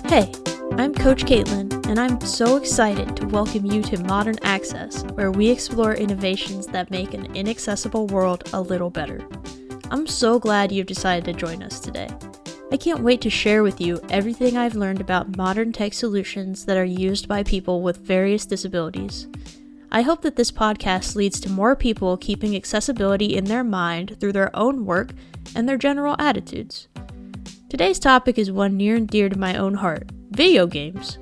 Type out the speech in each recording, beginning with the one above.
Hey, I'm Coach Kaitlin, and I'm so excited to welcome you to Modern Access, where we explore innovations that make an inaccessible world a little better. I'm so glad you've decided to join us today. I can't wait to share with you everything I've learned about modern tech solutions that are used by people with various disabilities. I hope that this podcast leads to more people keeping accessibility in their mind through their own work and their general attitudes. Today's topic is one near and dear to my own heart: video games.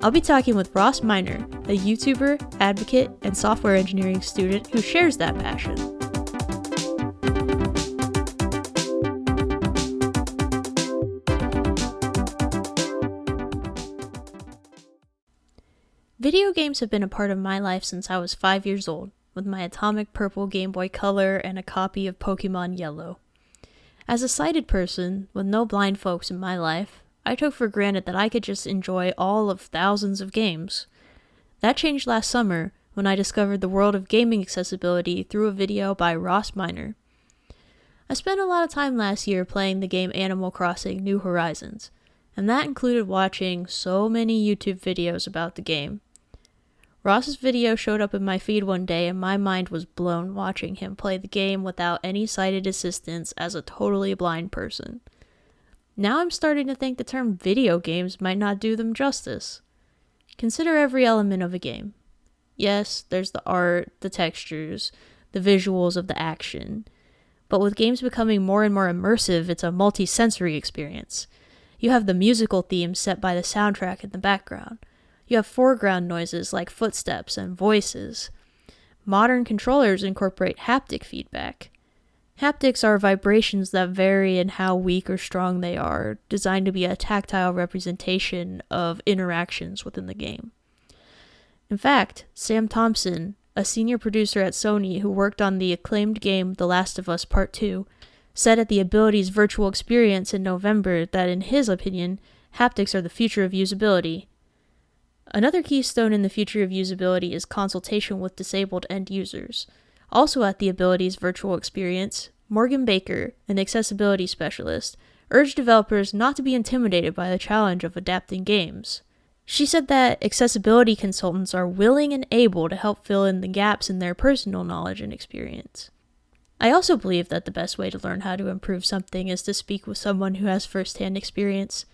I'll be talking with Ross Miner, a YouTuber, advocate, and software engineering student who shares that passion. Video games have been a part of my life since I was 5 years old, with my atomic purple Game Boy Color and a copy of Pokemon Yellow. As a sighted person, with no blind folks in my life, I took for granted that I could just enjoy all of thousands of games. That changed last summer when I discovered the world of gaming accessibility through a video by Ross Miner. I spent a lot of time last year playing the game Animal Crossing: New Horizons, and that included watching so many YouTube videos about the game. Ross's video showed up in my feed one day and my mind was blown watching him play the game without any sighted assistance as a totally blind person. Now I'm starting to think the term video games might not do them justice. Consider every element of a game. Yes, there's the art, the textures, the visuals of the action. But with games becoming more and more immersive, it's a multi-sensory experience. You have the musical theme set by the soundtrack in the background. You have foreground noises like footsteps and voices. Modern controllers incorporate haptic feedback. Haptics are vibrations that vary in how weak or strong they are, designed to be a tactile representation of interactions within the game. In fact, Sam Thompson, a senior producer at Sony who worked on the acclaimed game The Last of Us Part 2, said at the Abilities Virtual Experience in November that in his opinion, haptics are the future of usability. Another keystone in the future of usability is consultation with disabled end users. Also at the Abilities Virtual Experience, Morgan Baker, an accessibility specialist, urged developers not to be intimidated by the challenge of adapting games. She said that accessibility consultants are willing and able to help fill in the gaps in their personal knowledge and experience. I also believe that the best way to learn how to improve something is to speak with someone who has first-hand experience.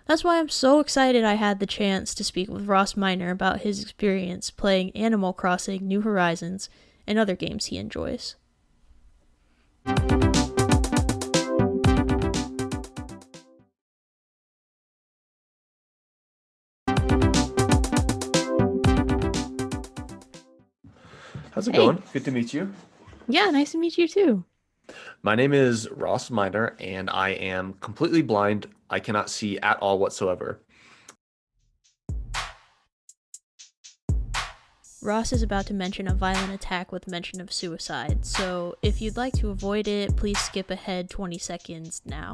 That's why I'm so excited I had the chance to speak with Ross Miner about his experience playing Animal Crossing: New Horizons and other games he enjoys. How's it Hey. going? Good to meet you. Yeah, nice to meet you too. My name is Ross Miner, and I am completely blind. I cannot see at all whatsoever. Ross is about to mention a violent attack with mention of suicide, so if you'd like to avoid it, please skip ahead 20 seconds now.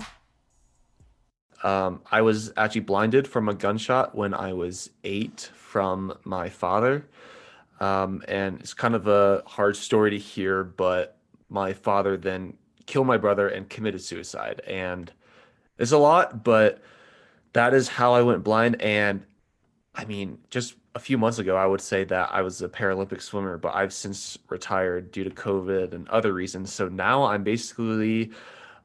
I was actually blinded from a gunshot when I was 8 from my father. And it's kind of a hard story to hear, but my father then killed my brother and committed suicide. And it's a lot, but that is how I went blind. And I mean, just a few months ago, I would say that I was a Paralympic swimmer, but I've since retired due to COVID and other reasons. So now I'm basically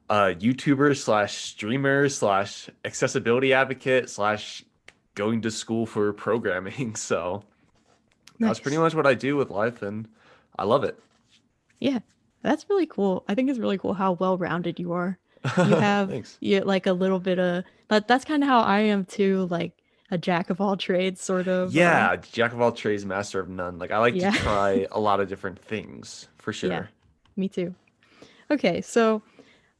a YouTuber slash streamer slash accessibility advocate slash going to school for programming. So that's pretty Nice. much what I do with life, and I love it. Yeah, that's really cool. I think it's really cool how well-rounded you are. You have Thanks. like a little bit of, but that's kind of how I am too, like a jack of all trades sort of. Yeah, jack of all trades, master of none. Like I like to Yeah. try a lot of different things for Yeah, sure. me too. Okay, so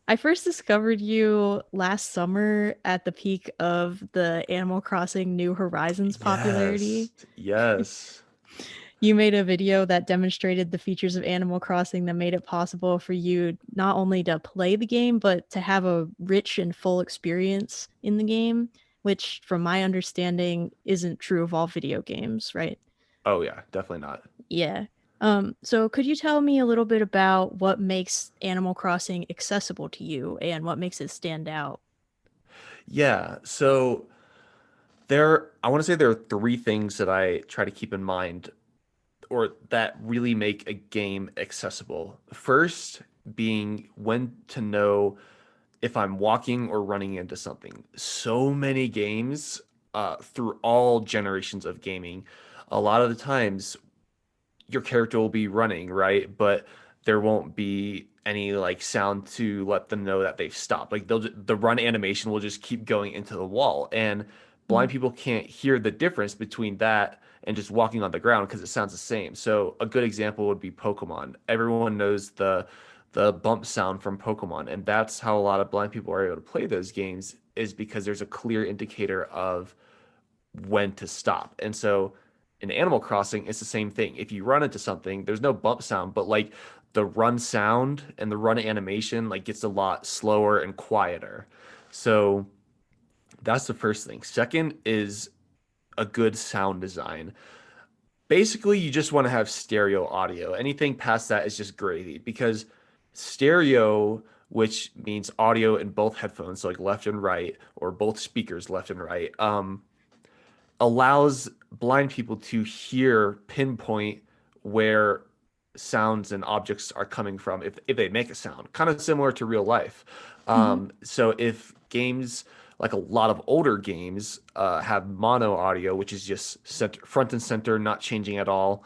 I first discovered you last summer at the peak of the Animal Crossing New Horizons Yes, popularity. yes. You made a video that demonstrated the features of Animal Crossing that made it possible for you not only to play the game, but to have a rich and full experience in the game, which, from my understanding, isn't true of all video games, right? Oh yeah, definitely not. Yeah. So could you tell me a little bit about what makes Animal Crossing accessible to you and what makes it stand out? Yeah, so I want to say there are three things that I try to keep in mind or that really make a game accessible. First being when to know if I'm walking or running into something. So many games through all generations of gaming, a lot of the times your character will be running, right? But there won't be any like sound to let them know that they've stopped. Like the run animation will just keep going into the wall, and blind Mhm. people can't hear the difference between that and just walking on the ground because it sounds the same. So a good example would be Pokemon. Everyone knows the bump sound from Pokemon, and that's how a lot of blind people are able to play those games is because there's a clear indicator of when to stop. And so in Animal Crossing, it's the same thing. If you run into something, there's no bump sound, but like the run sound and the run animation like gets a lot slower and quieter. So that's the first thing. Second is a good sound design. Basically, you just want to have stereo audio. Anything past that is just gravy because stereo, which means audio in both headphones, so like left and right, or both speakers left and right, allows blind people to hear pinpoint where sounds and objects are coming from if they make a sound, kind of similar to real life. Mhm. So if games like a lot of older games have mono audio, which is just center, front and center, not changing at all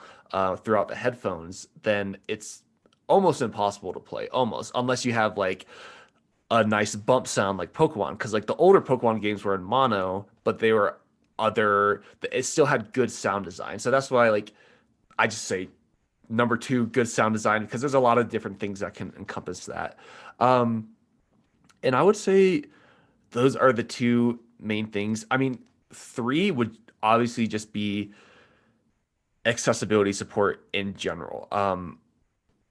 throughout the headphones, then it's almost impossible to play, almost, unless you have like a nice bump sound like Pokemon, because like the older Pokemon games were in mono, but they were it still had good sound design. So that's why like I just say number two, good sound design, because there's a lot of different things that can encompass that. Um, and I would say those are the two main things. I mean, three would obviously just be accessibility support in general.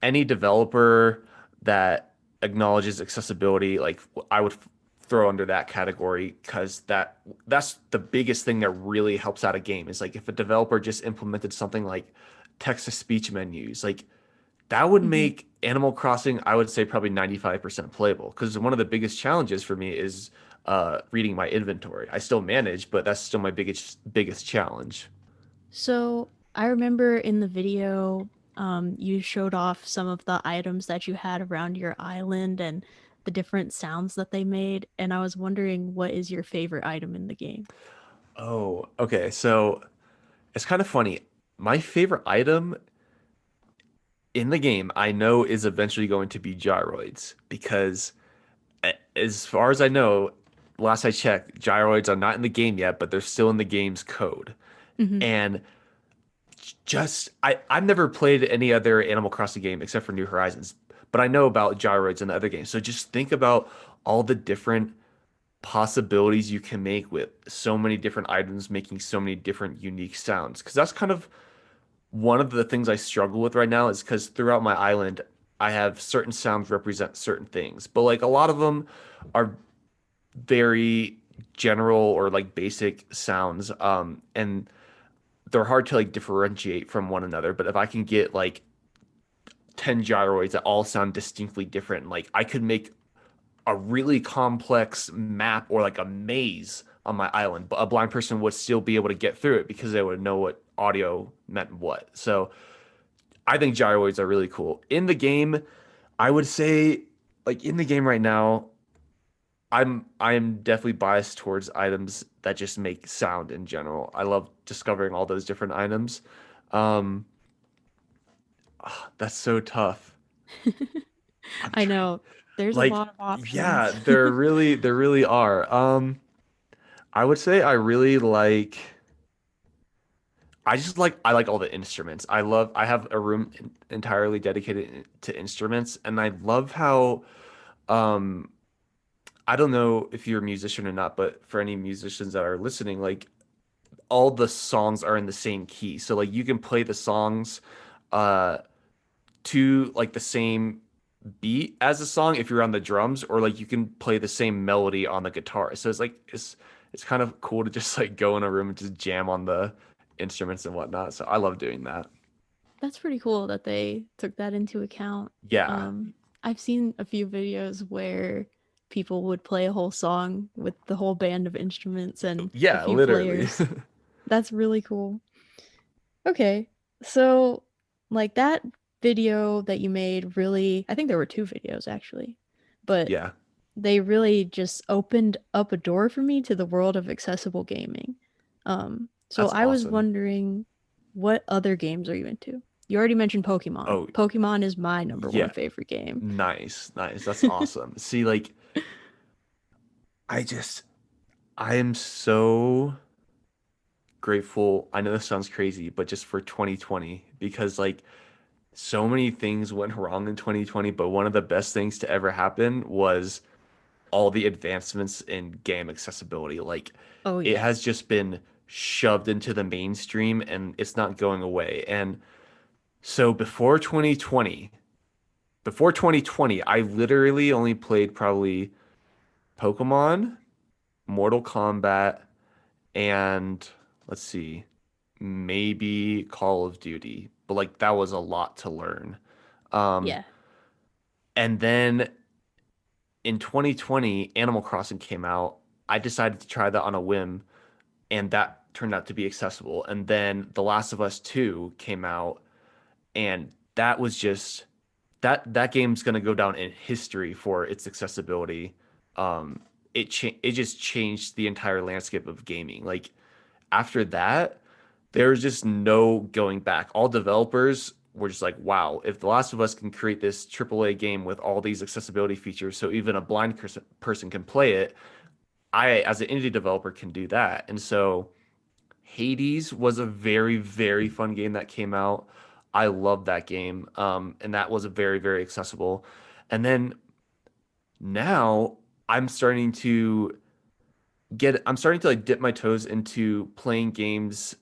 Any developer that acknowledges accessibility, like I would throw under that category because that's the biggest thing that really helps out a game is like if a developer just implemented something like text to speech menus, like that would Mhm. make Animal Crossing, I would say probably 95% playable because one of the biggest challenges for me is reading my inventory. I still manage, but that's still my biggest challenge. So I remember in the video, you showed off some of the items that you had around your island and the different sounds that they made, and I was wondering what is your favorite item in the game? Oh, okay. So it's kind of funny. My favorite item in the game, I know is eventually going to be gyroids because, as far as I know, last I checked, gyroids are not in the game yet, but they're still in the game's code. Hmm. And I've never played any other Animal Crossing game except for New Horizons, but I know about gyroids in the other games. So just think about all the different possibilities you can make with so many different items making so many different unique sounds. Because that's kind of one of the things I struggle with right now is because throughout my island, I have certain sounds represent certain things, but like a lot of them are very general or like basic sounds, and they're hard to like differentiate from one another. But if I can get like 10 gyroids that all sound distinctly different, like I could make a really complex map or like a maze on my island, but a blind person would still be able to get through it because they would know what audio meant what. So I think gyroids are really cool. In the game, I would say like in the game right now, I am definitely biased towards items that just make sound in general. I love discovering all those different items. Um, that's so tough. I'm I trying know there's a like lot of yeah, options. there really are. I would say I like all the instruments. I have a room entirely dedicated to instruments and I love how um I don't know if you're a musician or not, but for any musicians that are listening, like all the songs are in the same key. So like you can play the songs uh to like the same beat as a song if you're on the drums, or like you can play the same melody on the guitar. So it's kind of cool to just like go in a room and just jam on the instruments and whatnot. So I love doing that. That's pretty cool that they took that into account. Yeah. Um, I've seen a few videos where people would play a whole song with the whole band of instruments and a Yeah, few literally. players. That's really cool. Okay. So, like that video that you made really, I think there were two videos actually, but Yeah, they really just opened up a door for me to the world of accessible gaming. So that's I was awesome. wondering, what other games are you into? You already mentioned Pokemon. Oh, Pokemon is my number one yeah. favorite game. Nice, nice. That's awesome. See, like, I just, I am so grateful. I know this sounds crazy, but just for 2020, because like so many things went wrong in 2020, but one of the best things to ever happen was all the advancements in game accessibility. Like, Oh it yeah. has just been shoved into the mainstream and it's not going away. And so before 2020, I literally only played probably Pokemon, Mortal Kombat, and let's see, maybe Call of Duty. But like that was a lot to learn. Um, Yeah. and then in 2020, Animal Crossing came out. I decided to try that on a whim, and that turned out to be accessible. And then The Last of Us 2 came out, and that was just that game's gonna go down in history for its accessibility. It just changed the entire landscape of gaming. Like after that, there's just no going back. All developers were just like, wow, if The Last of Us can create this AAA game with all these accessibility features, so even a blind person can play it, I, as an indie developer, can do that. And so Hades was a very, very fun game that came out. I love that game. And that was a very, very accessible. And then now I'm starting to I'm starting to like dip my toes into playing games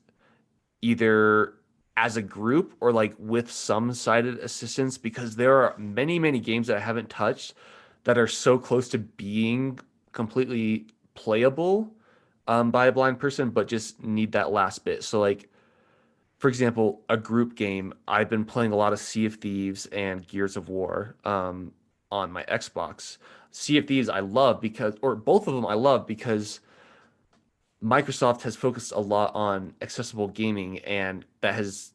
either as a group or like with some sighted assistance because there are many, many games that I haven't touched that are so close to being completely playable by a blind person, but just need that last bit. So like, for example, a group game, I've been playing a lot of Sea of Thieves and Gears of War on my Xbox. Sea of Thieves I love because, or both of them I love because Microsoft has focused a lot on accessible gaming, and that has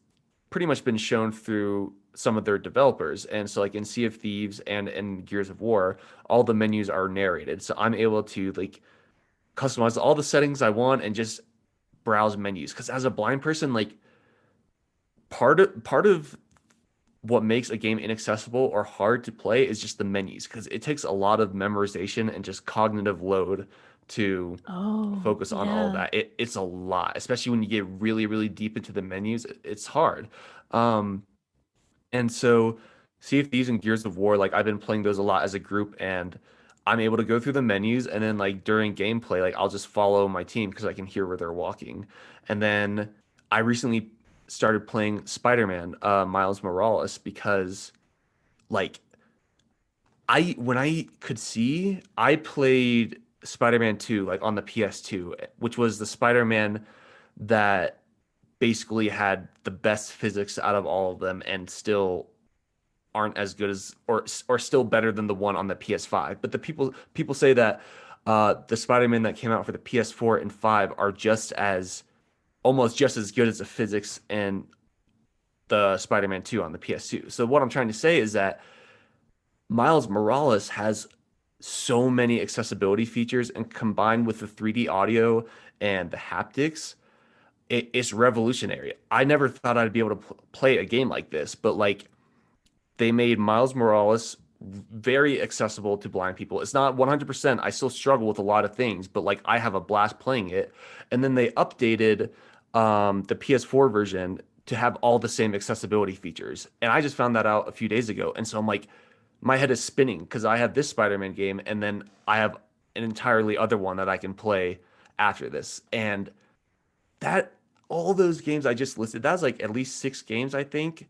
pretty much been shown through some of their developers. And so, like in Sea of Thieves and in Gears of War, all the menus are narrated. So I'm able to like customize all the settings I want and just browse menus. Because as a blind person, like part of what makes a game inaccessible or hard to play is just the menus because it takes a lot of memorization and just cognitive load to Oh, focus on all of yeah. that. It's a lot, especially when you get really, really deep into the menus. It's hard. Um, and so Sea of Thieves and Gears of War, like I've been playing those a lot as a group and I'm able to go through the menus and then like during gameplay, like I'll just follow my team because I can hear where they're walking. And then I recently started playing Spider-Man, Miles Morales, because like I when I could see, I played Spider-Man 2 like on the PS2, which was the Spider-Man that basically had the best physics out of all of them and still aren't as good as or still better than the one on the PS5. But the people say that the Spider-Man that came out for the PS4 and 5 are just as almost just as good as the physics in the Spider-Man 2 on the PS2. So what I'm trying to say is that Miles Morales has so many accessibility features and combined with the 3D audio and the haptics, it's revolutionary. I never thought I'd be able to play a game like this, but like they made Miles Morales very accessible to blind people. It's not 100%. I still struggle with a lot of things, but like I have a blast playing it. And then they updated the PS4 version to have all the same accessibility features. And I just found that out a few days ago. And so I'm like, my head is spinning because I have this Spider-Man game and then I have an entirely other one that I can play after this. And that all those games I just listed, that's like at least 6 games, I think.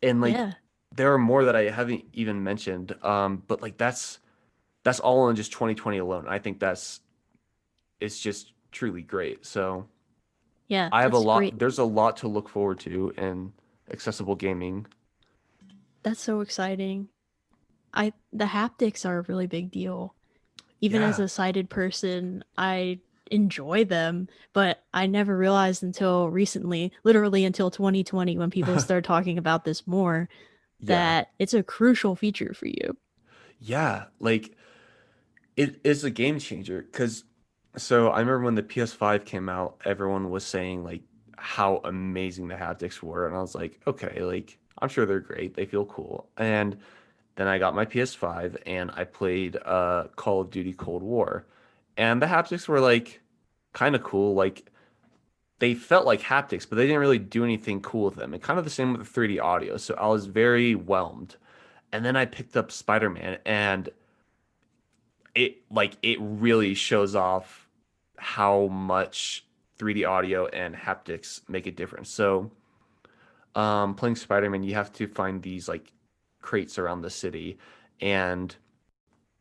And like Yeah. there are more that I haven't even mentioned. But like that's all in just 2020 alone. I think that's it's just truly great. So Yeah, I have a that's great. lot, there's a lot to look forward to in accessible gaming. That's so exciting. The haptics are a really big deal. Even as Yeah. a sighted person, I enjoy them, but I never realized until recently, literally until 2020, when people started talking about this more, Yeah. that it's a crucial feature for you. Yeah. Like it is a game changer because so I remember when the PS5 came out, everyone was saying like how amazing the haptics were, and I was like, okay, like I'm sure they're great, they feel cool. And then I got my PS5 and I played Call of Duty Cold War, and the haptics were like kind of cool, like they felt like haptics, but they didn't really do anything cool with them. And kind of the same with the 3D audio, so I was very whelmed. And then I picked up Spider-Man and it really shows off how much 3D audio and haptics make a difference. So, playing Spider-Man, you have to find these like crates around the city, and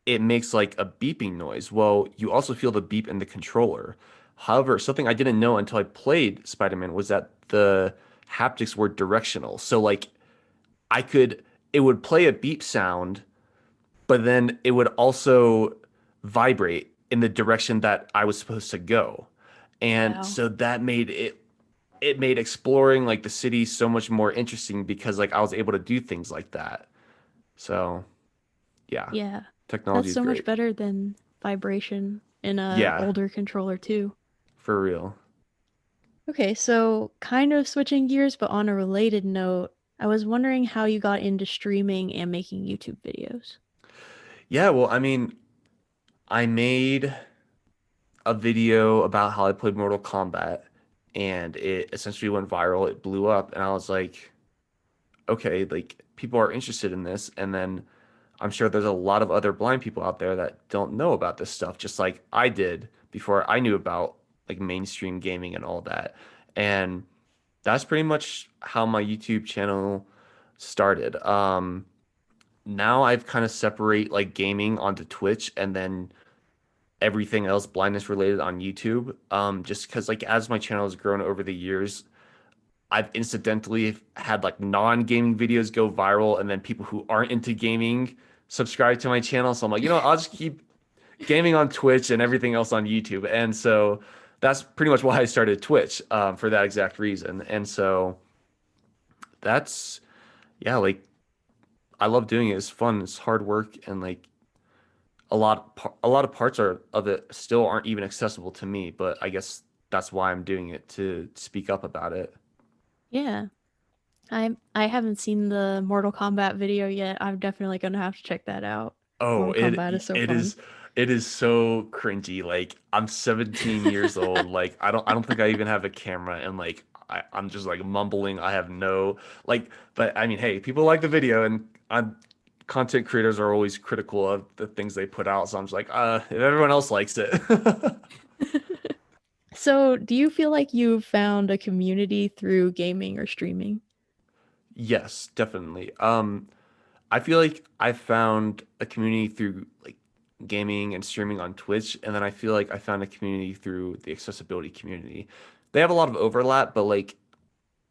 it makes like a beeping noise. Well, you also feel the beep in the controller. However, something I didn't know until I played Spider-Man was that the haptics were directional. So like it would play a beep sound but then it would also vibrate in the direction that I was supposed to go. And Wow. so that made it made exploring like the city so much more interesting because like I was able to do things like that. So, yeah, Yeah. technology That's is so much great. better than vibration in a Yeah, older controller too. for real. Okay, so kind of switching gears, but on a related note, I was wondering how you got into streaming and making YouTube videos. Yeah, well, I mean, I made a video about how I played Mortal Kombat and it essentially went viral. It blew up and I was like, okay, like people are interested in this. And then I'm sure there's a lot of other blind people out there that don't know about this stuff, just like I did before I knew about like mainstream gaming and all that. And that's pretty much how my YouTube channel started. Now I've kind of separate like gaming onto Twitch and then everything else blindness related on YouTube. Just because like as my channel has grown over the years, I've incidentally had like non-gaming videos go viral and then people who aren't into gaming subscribe to my channel. So I'm like, I'll just keep gaming on Twitch and everything else on YouTube. And so that's pretty much why I started Twitch, for that exact reason. And so that's, yeah, like I love doing it. It's fun. It's hard work. And like a lot of parts of it still aren't even accessible to me, but I guess that's why I'm doing it to speak up about it. Yeah, I haven't seen the Mortal Kombat video yet. I'm definitely gonna have to check that out. Oh, Mortal Kombat is so it fun. is it is so cringy. Like I'm 17 years old. Like I don't think I even have a camera and like I'm just like mumbling. I have no like but I mean, hey, people like the video and I'm content creators are always critical of the things they put out. So I'm just like, if everyone else likes it. So, do you feel like you've found a community through gaming or streaming? Yes, definitely. I feel like I found a community through like gaming and streaming on Twitch, and then I feel like I found a community through the accessibility community. They have a lot of overlap, but like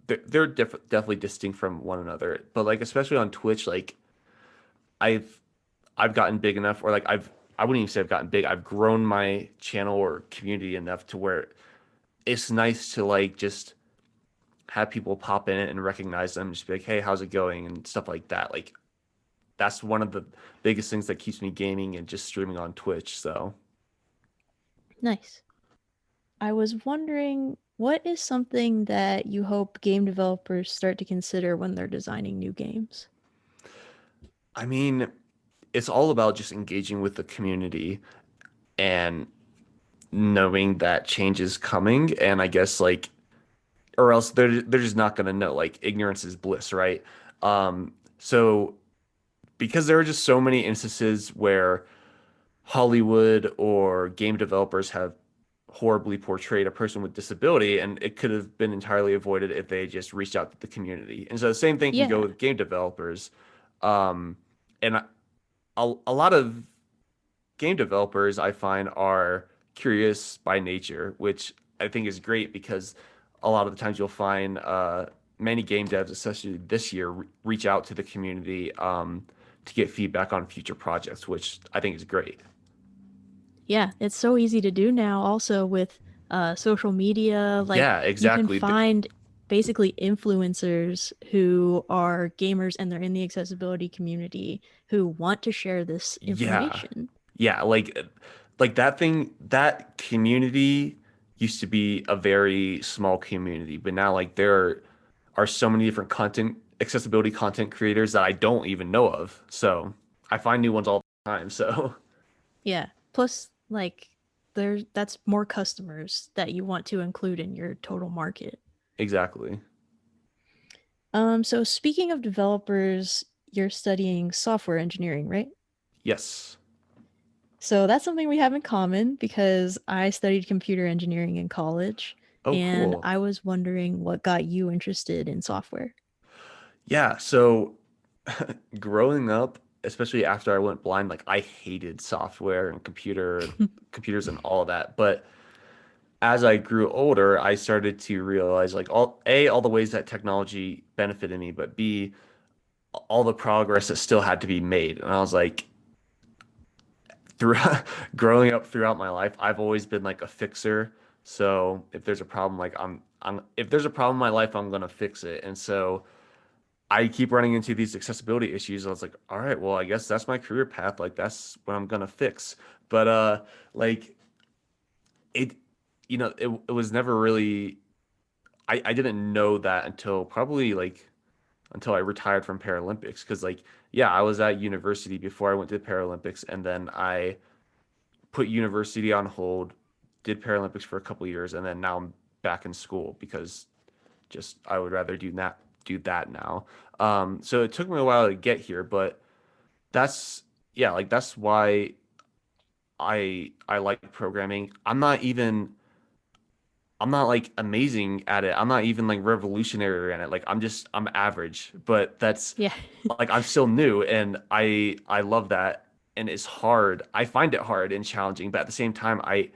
they're definitely distinct from one another. But like especially on Twitch, like I've I've gotten big enough, or like I wouldn't even say I've gotten big. I've grown my channel or community enough to where it's nice to like just have people pop in it and recognize them, just be like, hey, how's it going, and stuff like that. Like that's one of the biggest things that keeps me gaming and just streaming on Twitch. So, Nice. I was wondering, what is something that you hope game developers start to consider when they're designing new games? I mean, it's all about just engaging with the community and knowing that change is coming. And I guess like, or else they're just not gonna know. Like ignorance is bliss, right? So because there are just so many instances where Hollywood or game developers have horribly portrayed a person with disability, and it could have been entirely avoided if they just reached out to the community. And so the same thing can go Yeah, with game developers. Um, and a lot of game developers I find are curious by nature, which I think is great because a lot of the times you'll find many game devs, especially this year, reach out to the community to get feedback on future projects, which I think is great. Yeah, it's so easy to do now also with social media. Like Yeah, you can exactly. find basically influencers who are gamers and they're in the accessibility community who want to share this Yeah. information. Yeah, like that thing, that community used to be a very small community, but now like are so many different accessibility content creators that I don't even know of. So I find new ones all the time. So Yeah. Plus, like that's more customers that you want to include in your total market. exactly. So speaking of developers, you're studying software engineering, right? Yes. So that's something we have in common because I studied computer engineering in college, Oh, and cool. I was wondering what got you interested in software. Yeah, so growing up, especially after I went blind, like I hated software and computers and all of that. But as I grew older, I started to realize like all the ways that technology benefited me, but B, all the progress that still had to be made. And I was like, throughout growing up throughout my life, I've always been like a fixer. So if there's a problem, like I'm if there's a problem in my life, I'm gonna fix it. And so I keep running into these accessibility issues. I was like, all right, well, I guess that's my career path. Like that's what I'm gonna fix. But like it, it was never really. I didn't know that until probably like until I retired from Paralympics. Because like, yeah, I was at university before I went to the Paralympics, and then I put university on hold, did Paralympics for a couple of years, and then now I'm back in school because just I would rather do that now. So it took me a while to get here, but that's yeah, like that's why I like programming. I'm not like amazing at it. I'm not even like revolutionary in it. Like I'm average, but that's Yeah. like I'm still new and I love that and it's hard. I find it hard and challenging, but at the same time I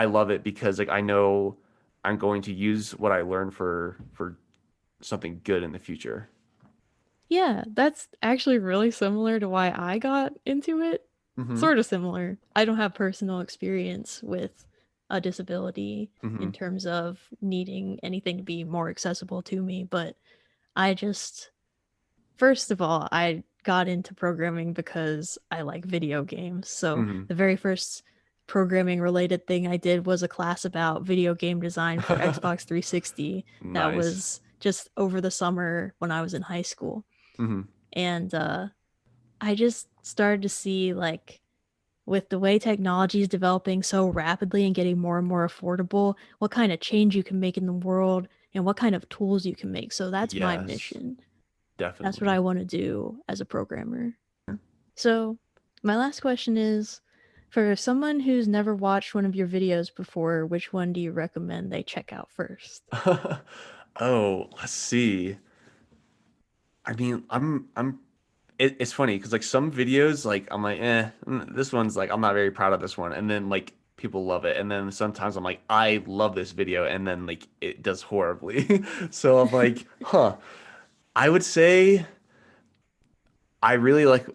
love it because like I know I'm going to use what I learn for something good in the future. Yeah, that's actually really similar to why I got into it. Hmm. Sort of similar. I don't have personal experience with a disability Hmm. in terms of needing anything to be more accessible to me, but I just first of all, I got into programming because I like video games. So Hmm. the very first programming related thing I did was a class about video game design for Xbox 360 that Nice. was just over the summer when I was in high school. Hmm. And I just started to see like with the way technology is developing so rapidly and getting more and more affordable, what kind of change you can make in the world and what kind of tools you can make. So that's my Yes, mission. That's what definitely. I want to do as a programmer. So, my last question is for someone who's never watched one of your videos before, which one do you recommend they check out first? Oh, let's see. I mean, it's funny because like some videos, like I'm like, this one's like I'm not very proud of this one, and then like people love it, and then sometimes I'm like, I love this video, and then like it does horribly. So I'm like, huh. I would say I really like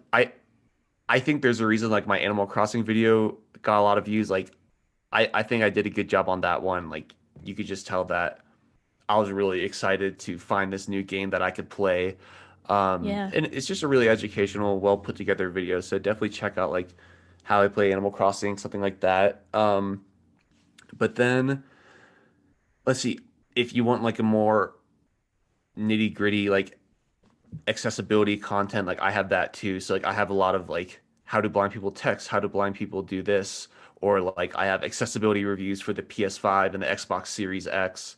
I think there's a reason like my Animal Crossing video got a lot of views. Like I think I did a good job on that one. Like you could just tell that I was really excited to find this new game that I could play. Yeah. And it's just a really educational, well put together video. So definitely check out like how I play Animal Crossing, something like that. But then let's see, if you want like a more nitty gritty like accessibility content, like I have that too. So like I have a lot of like how do blind people text, how do blind people do this, or like I have accessibility reviews for the PS5 and the Xbox Series X,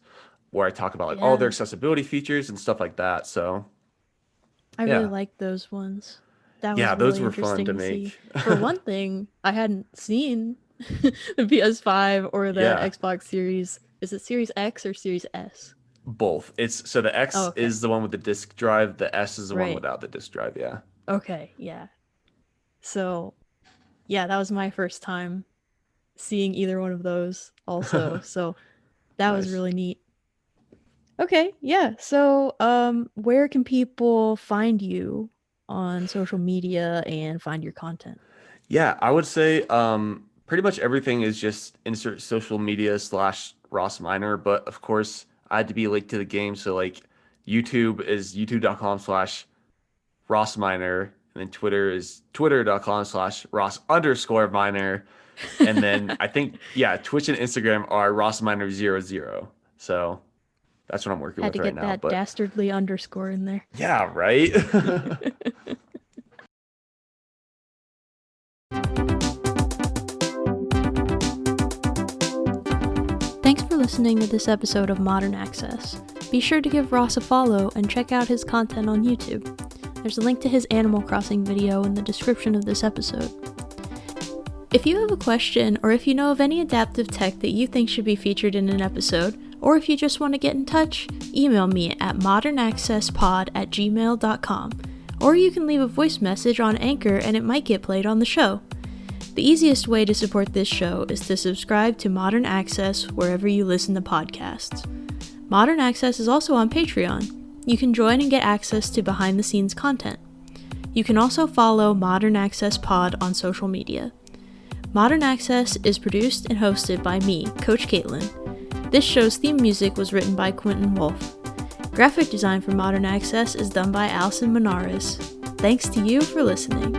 where I talk about like all their Yeah. accessibility features and stuff like that. So I really yeah. liked those ones. That Yeah, was those really were fun interesting to to see. make. For one thing, I hadn't seen the PS5 or the Yeah, Xbox Series. Is it Series X or Series S? both. It's so the Oh, X okay. is the one with the disk drive, the S is the one Right. without the disk drive, yeah. Okay. Yeah. So, yeah, that was my first time seeing either one of those also. So, that was Nice. really neat. Okay, yeah. So, where can people find you on social media and find your content? Yeah, I would say Pretty much everything is just insert social media slash Ross Minor, but of course I had to be linked to the game. So like YouTube is youtube.com/Ross Minor, and then Twitter is twitter.com/Ross_Minor. And then I think, yeah, Twitch and Instagram are Ross Minor 00. So that's what I'm working Had with to right get now. that But dastardly underscore in there. yeah, right. Thanks for listening to this episode of Modern Access. Be sure to give Ross a follow and check out his content on YouTube. There's a link to his Animal Crossing video in the description of this episode. If you have a question, or if you know of any adaptive tech that you think should be featured in an episode, or if you just want to get in touch, email me at modernaccesspod@gmail.com, or you can leave a voice message on Anchor and it might get played on the show. The easiest way to support this show is to subscribe to Modern Access wherever you listen to podcasts. Modern Access is also on Patreon. You can join and get access to behind-the-scenes content. You can also follow Modern Access Pod on social media. Modern Access is produced and hosted by me, Coach Kaitlin. This show's theme music was written by Quentin Wolf. Graphic design for Modern Access is done by Allison Manares. Thanks to you for listening.